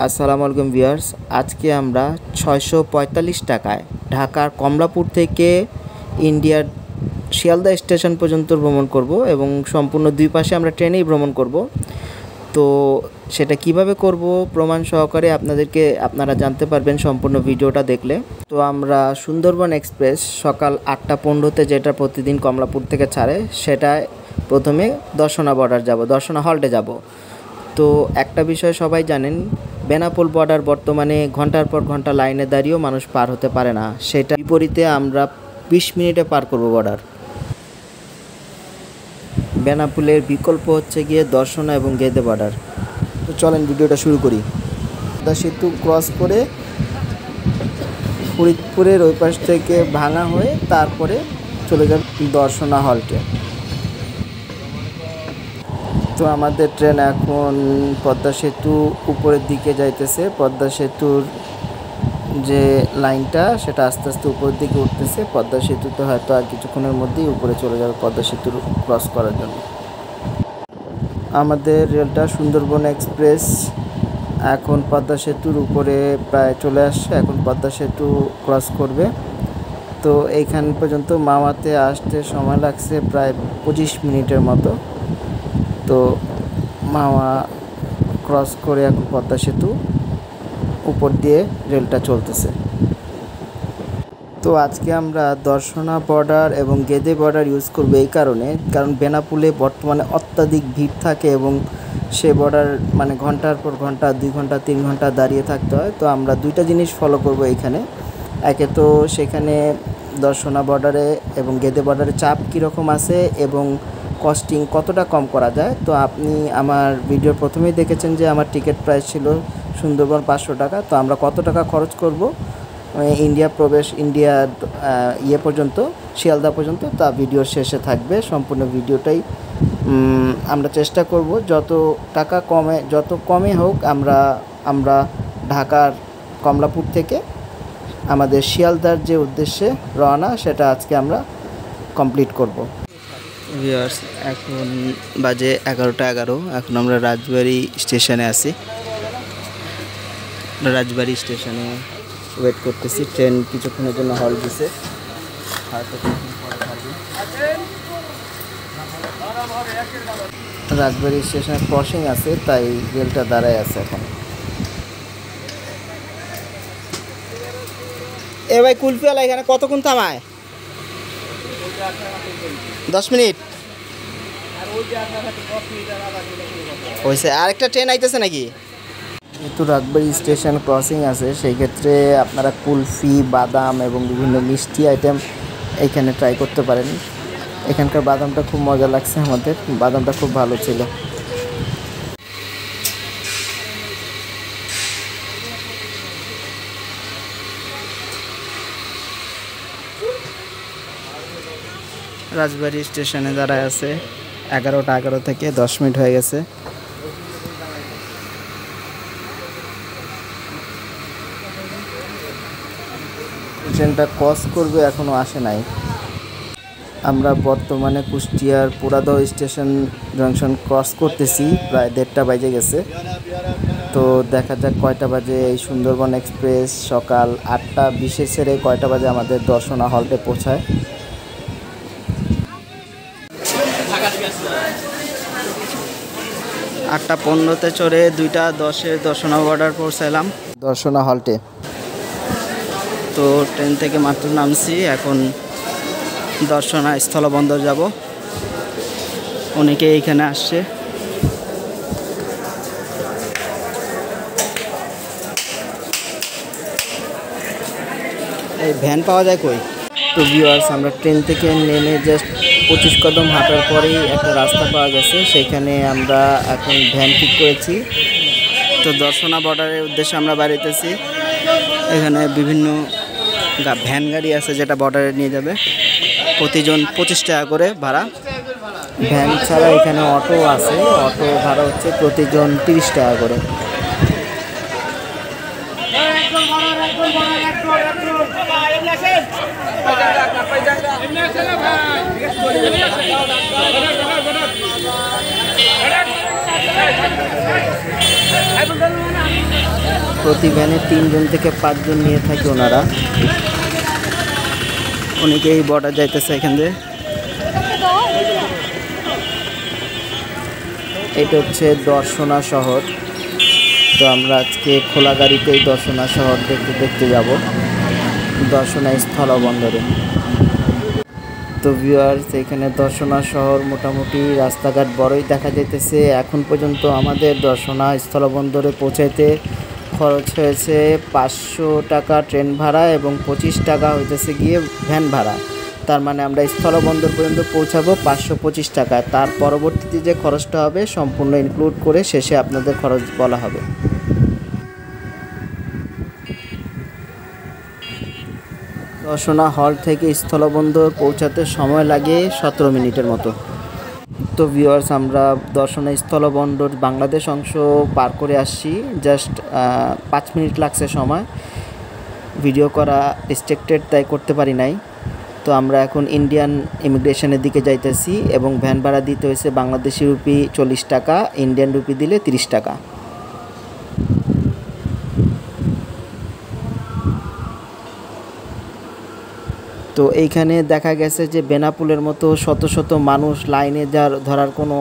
আসসালামু আলাইকুম ভিউয়ার্স, আজকে আমরা 645 টাকায় ঢাকার কমলাপুর থেকে ইন্ডিয়ার শিয়ালদা স্টেশন পর্যন্ত ভ্রমণ করব এবং সম্পূর্ণ দুই পাশে আমরা ট্রেনেই ভ্রমণ করব। তো সেটা কিভাবে করব প্রমাণ সহকারে আপনারা জানতে পারবেন সম্পূর্ণ ভিডিওটা দেখলে। তো আমরা সুন্দরবন এক্সপ্রেস সকাল 8:15-তে যেটা প্রতিদিন কমলাপুর থেকে ছাড়ে, সেটায় প্রথমে দর্শনা বর্ডার যাব, দর্শনা হল্টে যাব। তো একটা বিষয় সবাই জানেন, বেনাপোল বর্ডার বর্তমানে ঘন্টার পর ঘন্টা লাইনে দাঁড়িয়েও মানুষ পার হতে পারে না, সেটা বিপরীতে আমরা 20 মিনিটে পার করব বর্ডার। বেনাপোলের বিকল্প হচ্ছে গিয়ে দর্শনা এবং গেদে বর্ডার। তো চলেন ভিডিওটা শুরু করি। পদ্মা সেতু ক্রস করে ফরিদপুরের ওই পাশ থেকে ভাঙা হয়ে তারপরে চলে যাবে দর্শনা হল্টে। তো আমাদের ট্রেন এখন পদ্মা সেতু উপরের দিকে যাইতেছে। পদ্মা সেতুর যে লাইনটা সেটা আস্তে আস্তে উপরের দিকে উঠতেছে। পদ্মা সেতুতে হয়তো আর কিছুক্ষণের মধ্যেই উপরে চলে যাবে পদ্মা সেতুর ক্রস করার জন্য। আমাদের রেলটা সুন্দরবন এক্সপ্রেস এখন পদ্মা সেতুর উপরে প্রায় চলে আসছে, এখন পদ্মা সেতু ক্রস করবে। তো এইখান পর্যন্ত মাওয়াতে আসতে সময় লাগছে প্রায় 25 মিনিটের মতো। তো মাওয়া ক্রস করে এখন পদ্মা সেতু উপর দিয়ে রেলটা চলতেছে। তো আজকে আমরা দর্শনা বর্ডার এবং গেদে বর্ডার ইউজ করব এই কারণ বেনাপোলে বর্তমানে অত্যাধিক ভিড় থাকে এবং সে বর্ডার মানে ঘন্টার পর ঘন্টা 2 ঘন্টা 3 ঘন্টা দাঁড়িয়ে থাকতে হয়। তো আমরা দুইটা জিনিস ফলো করব এইখানে। একে তো সেখানে দর্শনা বর্ডারে এবং গেদে বর্ডারে চাপ কীরকম আছে এবং কস্টিং কতটা কম করা যায়। তো আপনি আমার ভিডিওর প্রথমেই দেখেছেন যে আমার টিকিট প্রাইস ছিল সুন্দরবন 500 টাকা। তো আমরা কত টাকা খরচ করব ইন্ডিয়া পর্যন্ত, শিয়ালদা পর্যন্ত, তা ভিডিওর শেষে থাকবে। সম্পূর্ণ ভিডিওটাই আমরা চেষ্টা করব যত কমে হোক আমরা ঢাকার কমলাপুর থেকে আমাদের শিয়ালদার যে উদ্দেশ্যে রওনা সেটা আজকে আমরা কমপ্লিট করব। ভিউয়ার্স, এখন বাজে 11:11। এখন আমরা রাজবাড়ী স্টেশনে আছি। রাজবাড়ী স্টেশনে ওয়েট করতেছি। ট্রেন কিছুক্ষণের জন্য হল্ট দিছে, হয়তো কিছুক্ষণ পরে থাকবে। রাজবাড়ী স্টেশনে ক্রসিং আছে, তাই রেলটা দাঁড়ায় আছে এখন। এ ভাই কুলফিওয়ালা, এখানে কতক্ষণ থামায়? 10 মিনিট হয়েছে। আরেকটা ট্রেন আইতেছে নাকি? যেহেতু রাজবাড়ী স্টেশন ক্রসিং আছে, সেই ক্ষেত্রে আপনারা কুলফি, বাদাম এবং বিভিন্ন মিষ্টি আইটেম এইখানে ট্রাই করতে পারেন। এখানকার বাদামটা খুব মজা লাগছে আমাদের, বাদামটা খুব ভালো ছিল। রাজবাড়ী স্টেশনে দাঁড়ায় আছে 11:11 থেকে 10 মিনিট হয়ে গেছে। ট্রেনটা ক্রস করবে, এখনও আসে নাই। আমরা বর্তমানে কুষ্টিয়ার পুরাদহ স্টেশন জংশন ক্রস করতেছি, প্রায় 1:30 বাজে গেছে। তো দেখা যাক কয়টা বাজে এই সুন্দরবন এক্সপ্রেস সকাল 8:20 ছেড়ে কয়টা বাজে আমাদের দর্শনা হল্টে পৌঁছায়। 8:15-তে চড়ে 2:10-এ দর্শনা বর্ডার পৌঁছালাম, দর্শনা হল্টে। তো ট্রেন থেকে মাত্র নামছি, এখন দর্শনা স্থলবন্দর যাব। অনেকে এইখানে আসছে। এই ভ্যান পাওয়া যায় কই? তো ভিউয়ার্স, আমরা ট্রেন থেকে নেমে জাস্ট 25 কদম হাঁটার পরেই একটা রাস্তা পাওয়া গেছে, সেখানে আমরা এখন ভ্যান ঠিক করেছি। তো দর্শনা বর্ডারের উদ্দেশ্যে আমরা বাড়িতেছি। এখানে বিভিন্ন ভ্যান গাড়ি আছে যেটা বর্ডারে নিয়ে যাবে, প্রতিজন 25 টাকা করে ভাড়া। ভ্যান ছাড়া এখানে অটো আছে, অটো ভাড়া হচ্ছে প্রতিজন 30 টাকা করে। প্রতি ভ্যানে 3 জন থেকে 5 জন নিয়ে থাকে ওনারা। অনেকেই বর্ডার যাইতেছে এখান দিয়ে। এটা হচ্ছে দর্শনা শহর। তো আমরা আজকে খোলা গাড়িতেই দর্শনা শহর দেখতে যাব, দর্শনা স্থলবন্দরে। তো ভিউয়ার্স, এখানে দর্শনা শহর মোটামুটি রাস্তাঘাট বড়ই দেখা যাইতেছে। এখন পর্যন্ত আমাদের দর্শনা স্থলবন্দরে পৌঁছাইতে খরচ হয়েছে 500 টাকা ট্রেন ভাড়া এবং 25 টাকা হইতেছে গিয়ে ভ্যান ভাড়া। তার মানে আমরা স্থলবন্দর পর্যন্ত পৌঁছাবো 525 টাকায়। তার পরবর্তীতে যে খরচটা হবে সম্পূর্ণ ইনক্লুড করে শেষে আপনাদের খরচ বলা হবে। দর্শনা হল থেকে স্থলবন্দর পৌঁছাতে সময় লাগে 17 মিনিটের মতো। তো ভিউয়ার্স, আমরা দর্শনা স্থলবন্দর বাংলাদেশ অংশ পার করে আসছি। জাস্ট 5 মিনিট লাগছে সময়। ভিডিও করা রেস্ট্রিক্টেড, তাই করতে পারি নাই। তো আমরা এখন ইন্ডিয়ান ইমিগ্রেশনের দিকে যাইতেছি এবং ভ্যান ভাড়া দিতে হয়েছে বাংলাদেশি রুপি 40 টাকা, ইন্ডিয়ান রুপি দিলে 30 টাকা। তো এইখানে দেখা গেছে যে বেনাপুলের মতো শত শত মানুষ লাইনে ধরার কোনো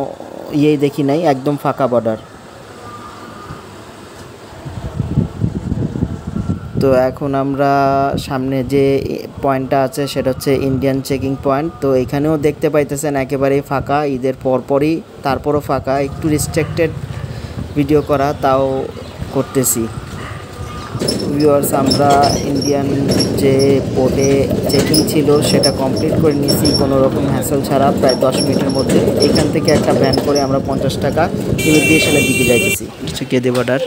ইয়েই দেখি নাই, একদম ফাঁকা বর্ডার। তো এখন আমরা সামনে যে পয়েন্টটা আছে সেটা হচ্ছে ইন্ডিয়ান চেকিং পয়েন্ট। তো এখানেও দেখতে পাইতেছেন একেবারেই ফাঁকা, ঈদের পরপরই, তারপরও ফাঁকা। একটু রেস্ট্রিক্টেড ভিডিও করা, তাও করতেছি। ভিউয়ার্স, আমরা ইন্ডিয়ান যে পোর্টে চেকিং ছিল সেটা কমপ্লিট করে নিয়েছি কোনো রকম হ্যাসেল ছাড়া, প্রায় 10 মিনিটের মধ্যে। এইখান থেকে একটা ভ্যান করে আমরা 50 টাকা ইমিগ্রেশনের দিকে যাইতেছি। গেদে বর্ডার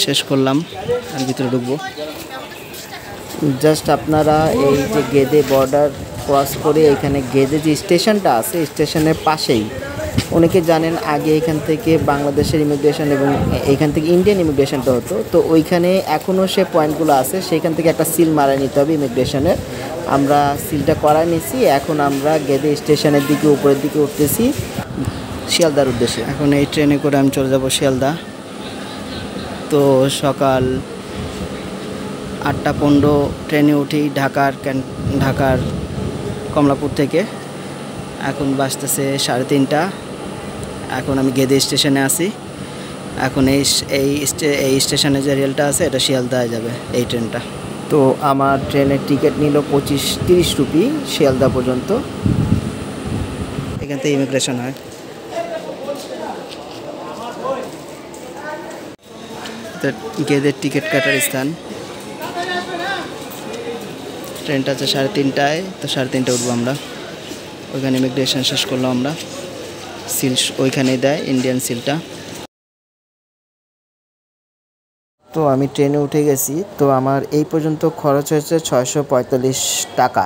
শেষ করলাম, আর ভিতরে ঢুকবো। জাস্ট আপনারা এই যে গেদে বর্ডার ক্রস করে এখানে গেদে যে স্টেশনটা আছে, স্টেশনের পাশেই, অনেকে জানেন আগে এখান থেকে বাংলাদেশের ইমিগ্রেশন এবং এইখান থেকে ইন্ডিয়ান ইমিগ্রেশনটা হতো। তো ওইখানে এখনও সে পয়েন্টগুলো আছে, সেইখান থেকে একটা সিল মারা নিতে হবে ইমিগ্রেশনের। আমরা সিলটা করাই নিছি। এখন আমরা গেদে স্টেশনের দিকে উপরের দিকে উঠতেছি শিয়ালদার উদ্দেশ্যে। এখন এই ট্রেনে করে আমি চলে যাব শিয়ালদা। তো সকাল 8টা 15 ট্রেনে উঠি ঢাকার কমলাপুর থেকে। এখন বাজতেছে 3:30। এখন আমি গেদে স্টেশনে আছি। এখন এই স্টেশনে যে রেলটা আছে এটা শিয়ালদায় যাবে, এই ট্রেনটা। তো আমার ট্রেনের টিকিট নিল 25-30 রুপি শিয়ালদা পর্যন্ত। এখান থেকে ইমিগ্রেশন হয়। গেদের টিকিট কাটার স্থান। ট্রেনটা আছে 3:30টায়। তো 3:30টায় উঠবো আমরা। ওইখানে ইমিগ্রেশন শেষ করলাম আমরা। সিল ওইখানেই দেয়, ইন্ডিয়ান সিলটা। তো আমি ট্রেনে উঠে গেছি। তো আমার এই পর্যন্ত খরচ হয়েছে 645 টাকা।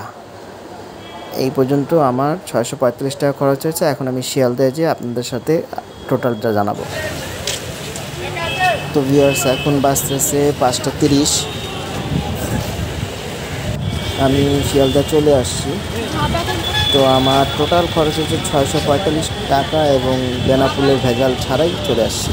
এই পর্যন্ত আমার 645 টাকা খরচ হয়েছে। এখন আমি শিয়ালদায় যেয়ে আপনাদের সাথে টোটালটা জানাবো। তো ভিউয়ার্স, এখন বাজতেছে 5:30। আমি শিয়ালদা চলে আসছি। তো আমার টোটাল খরচ হচ্ছে 645 টাকা এবং বেনাপুলের ভেজাল ছাড়াই চলে আসছি।